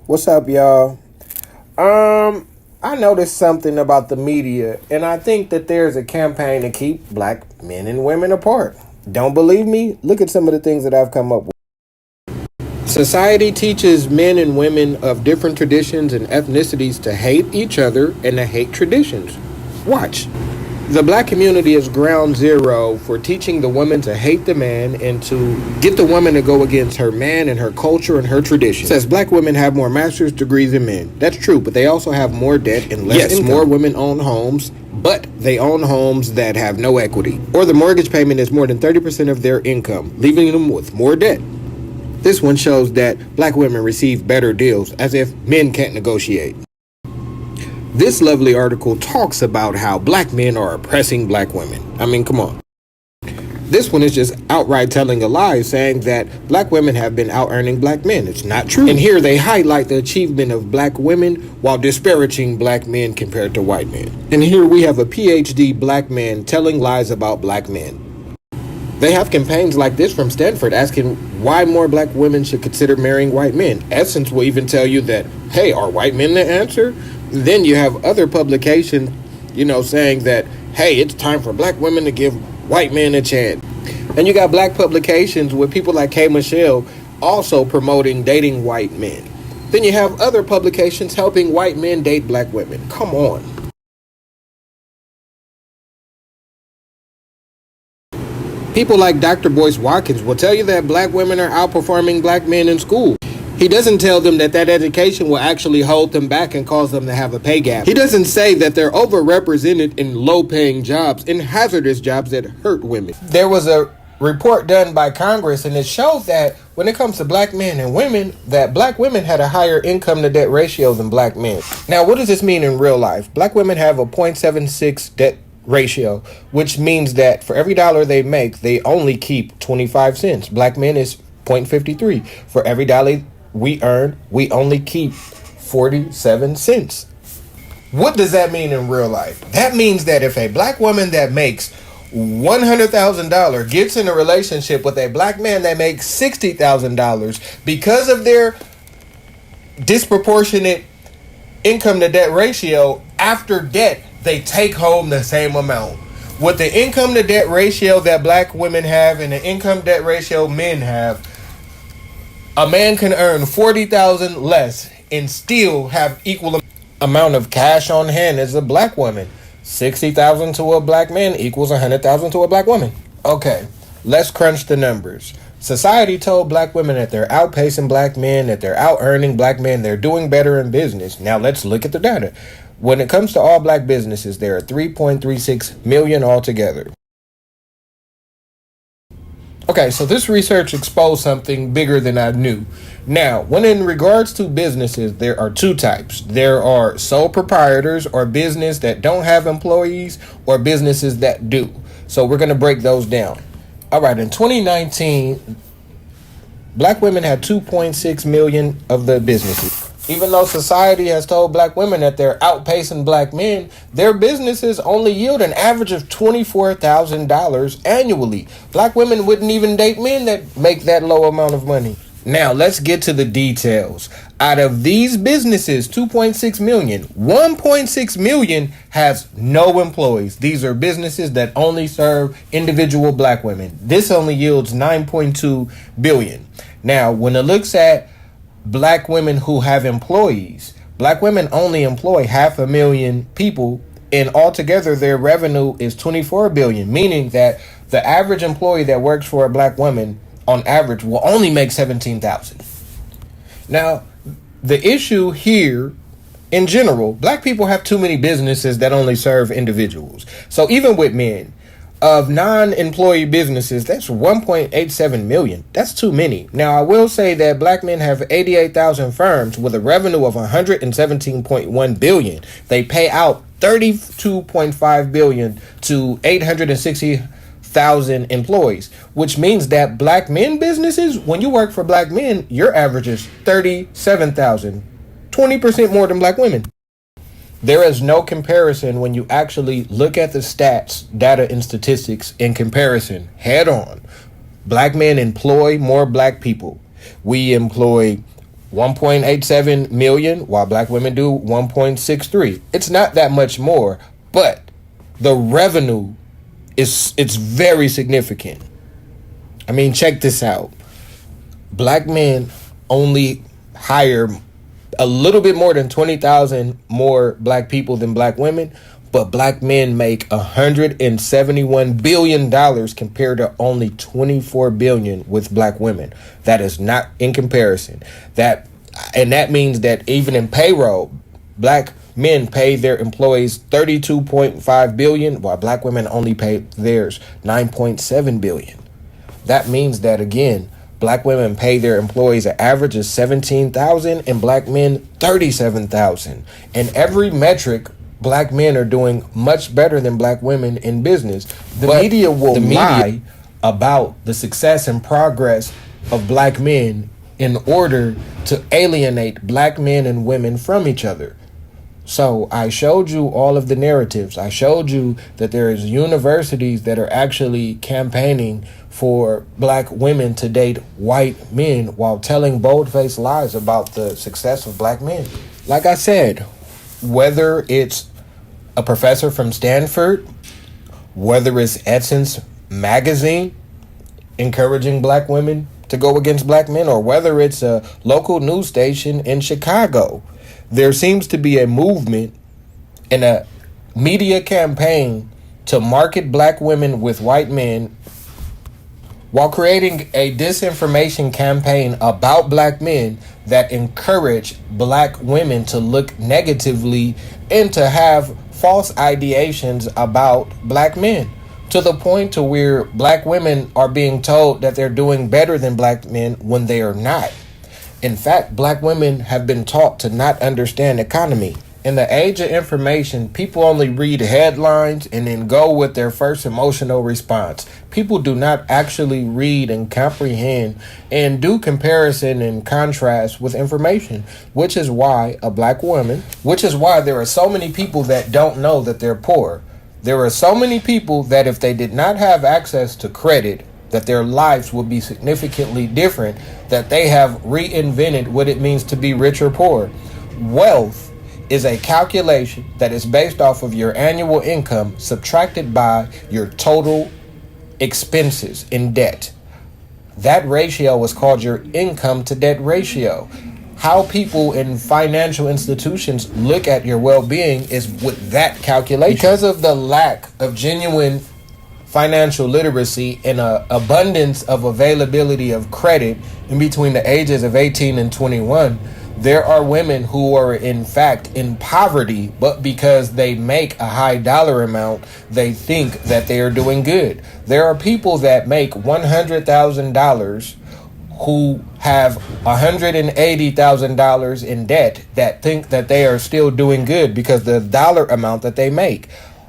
What's up, y'all? I noticed something about the media, and I think that there's a campaign to keep black men and women apart. Don't believe me? Look at some of the things that I've come up with. Society teaches men and women of different traditions and ethnicities to hate each other and to hate traditions. Watch. The black community is ground zero for teaching the woman to hate the man and to get the woman to go against her man and her culture and her tradition. It says black women have more master's degrees than men. That's true, but they also have more debt and less income. More women own homes, but they own homes that have no equity. Or the mortgage payment is more than 30% of their income, leaving them with more debt. This one shows that black women receive better deals, as if men can't negotiate. This lovely article talks about how black men are oppressing black women. I mean, come on. This one is just outright telling a lie, saying that black women have been out-earning black men. It's not true. And here they highlight the achievement of black women while disparaging black men compared to white men. And here we have a PhD black man telling lies about black men. They have campaigns like this from Stanford asking why more black women should consider marrying white men. Essence will even tell you that, hey, are white men the answer? Then you have other publications, saying that, hey, it's time for black women to give white men a chance. And you got black publications with people like K. Michelle also promoting dating white men. Then you have other publications helping white men date black women. Come on. People like Dr. Boyce Watkins will tell you that black women are outperforming black men in school. He doesn't tell them that education will actually hold them back and cause them to have a pay gap. He doesn't say that they're overrepresented in low-paying jobs, in hazardous jobs that hurt women. There was a report done by Congress, and it shows that when it comes to black men and women, that black women had a higher income-to-debt ratio than black men. Now, what does this mean in real life? Black women have a 0.76 debt ratio, which means that for every dollar they make, they only keep 25 cents. Black men is 0.53. For every dollar we earn, we only keep 47 cents. What does that mean in real life? That means that if a black woman that makes $100,000 gets in a relationship with a black man that makes $60,000, because of their disproportionate income to debt ratio, after debt, they take home the same amount. With the income to debt ratio that black women have and the income debt ratio men have, a man can earn $40,000 less and still have equal amount of cash on hand as a black woman. $60,000 to a black man equals $100,000 to a black woman. Okay, let's crunch the numbers. Society told black women that they're outpacing black men, that they're out-earning black men, they're doing better in business. Now let's look at the data. When it comes to all black businesses, there are 3.36 million altogether. Okay, so this research exposed something bigger than I knew. Now, when in regards to businesses, there are two types. There are sole proprietors, or business that don't have employees, or businesses that do. So we're going to break those down. All right, in 2019, black women had 2.6 million of the businesses. Even though society has told black women that they're outpacing black men, their businesses only yield an average of $24,000 annually. Black women wouldn't even date men that make that low amount of money. Now, let's get to the details. Out of these businesses, 2.6 million, 1.6 million has no employees. These are businesses that only serve individual black women. This only yields 9.2 billion. Now, when it looks at black women who have employees, black women only employ 500,000 people, and altogether their revenue is 24 billion, meaning that the average employee that works for a black woman on average will only make 17,000. Now, the issue here in general, black people have too many businesses that only serve individuals. So even with men, of non-employee businesses, that's 1.87 million. That's too many. Now, I will say that black men have 88,000 firms with a revenue of 117.1 billion. They pay out 32.5 billion to 860,000 employees, which means that black men businesses, when you work for black men, your average is 37,000, 20% more than black women. There is no comparison when you actually look at the stats, data, and statistics in comparison head on. Black men employ more black people. We employ 1.87 million, while black women do 1.63. It's not that much more, but the revenue it's very significant. I mean, check this out. Black men only hire a little bit more than 20,000 more black people than black women, but black men make $171 billion compared to only $24 billion with black women. That is not in comparison. That means that even in payroll, black men pay their employees $32.5 billion, while black women only pay theirs $9.7 billion. That means that, again, black women pay their employees an average of $17,000 and black men $37,000. In every metric, black men are doing much better than black women in business. The media will lie about the success and progress of black men in order to alienate black men and women from each other. So I showed you all of the narratives. I showed you that there is universities that are actually campaigning for black women to date white men while telling bold-faced lies about the success of black men. Like I said, whether it's a professor from Stanford, whether it's Essence magazine encouraging black women to go against black men, or whether it's a local news station in Chicago, there seems to be a movement and a media campaign to market black women with white men while creating a disinformation campaign about black men that encourage black women to look negatively and to have false ideations about black men, to the point to where black women are being told that they're doing better than black men when they are not. In fact, black women have been taught to not understand economy. In the age of information, people only read headlines and then go with their first emotional response. People do not actually read and comprehend and do comparison and contrast with information, which is why there are so many people that don't know that they're poor. There are so many people that if they did not have access to credit, that their lives would be significantly different, that they have reinvented what it means to be rich or poor. Wealth is a calculation that is based off of your annual income subtracted by your total expenses in debt. That ratio is called your income to debt ratio. How people in financial institutions look at your well-being is with that calculation. Because of the lack of genuine financial literacy and an abundance of availability of credit in between the ages of 18 and 21, there are women who are in fact in poverty, but because they make a high dollar amount, they think that they are doing good. There are people that make $100,000 who have $180,000 in debt that think that they are still doing good because the dollar amount that they make.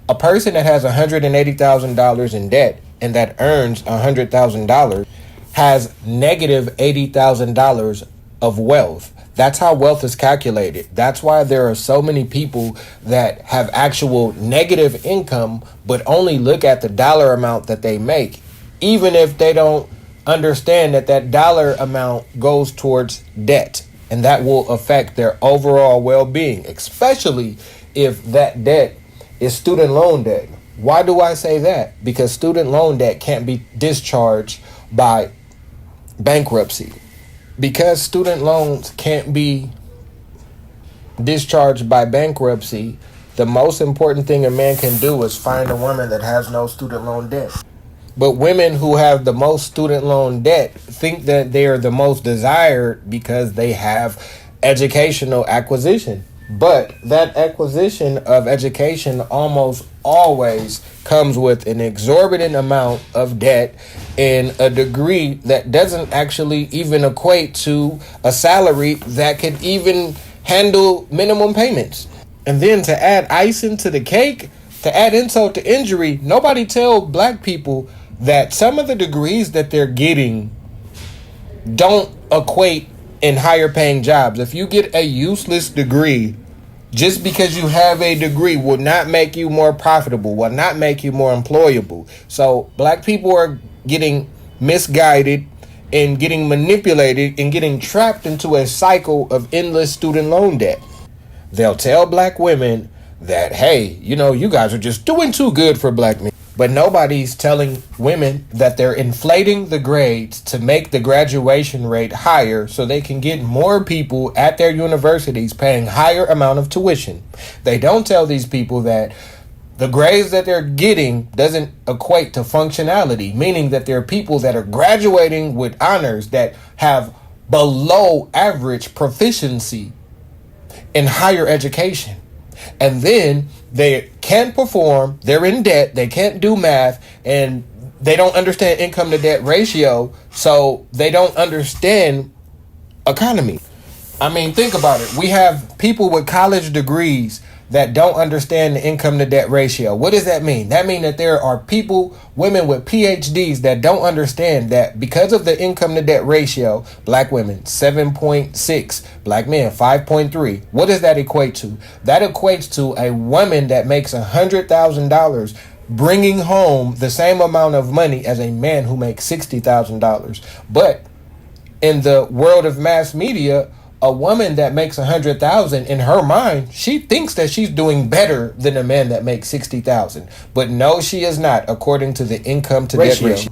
A person that has $180,000 in debt and that earns $100,000 has negative $80,000 of wealth. That's how wealth is calculated. That's why there are so many people that have actual negative income but only look at the dollar amount that they make, even if they don't understand that that dollar amount goes towards debt, and that will affect their overall well-being, especially if that debt is student loan debt. Why do I say that? Because student loan debt can't be discharged by bankruptcy. Because student loans can't be discharged by bankruptcy, the most important thing a man can do is find a woman that has no student loan debt. But women who have the most student loan debt think that they are the most desired because they have educational acquisition. But that acquisition of education almost always comes with an exorbitant amount of debt and a degree that doesn't actually even equate to a salary that could even handle minimum payments. And then to add icing to the cake, to add insult to injury, nobody tell black people that some of the degrees that they're getting don't equate in higher paying jobs. If you get a useless degree, just because you have a degree will not make you more profitable, will not make you more employable. So black people are getting misguided and getting manipulated and getting trapped into a cycle of endless student loan debt. They'll tell black women that, hey, you guys are just doing too good for black men. But nobody's telling women that they're inflating the grades to make the graduation rate higher so they can get more people at their universities paying higher amount of tuition. They don't tell these people that the grades that they're getting doesn't equate to functionality, meaning that there are people that are graduating with honors that have below average proficiency in higher education. And then they can't perform, they're in debt, they can't do math, and they don't understand income to debt ratio, so they don't understand economy. I mean, think about it. We have people with college degrees that don't understand the income to debt ratio. What does that mean? That means that there are people, women with PhDs that don't understand that because of the income to debt ratio, black women 7.6, black men 5.3. What does that equate to? That equates to a woman that makes $100,000 bringing home the same amount of money as a man who makes $60,000. But in the world of mass media, a woman that makes $100,000 in her mind, she thinks that she's doing better than a man that makes $60,000. But no, she is not, according to the income to debt ratio.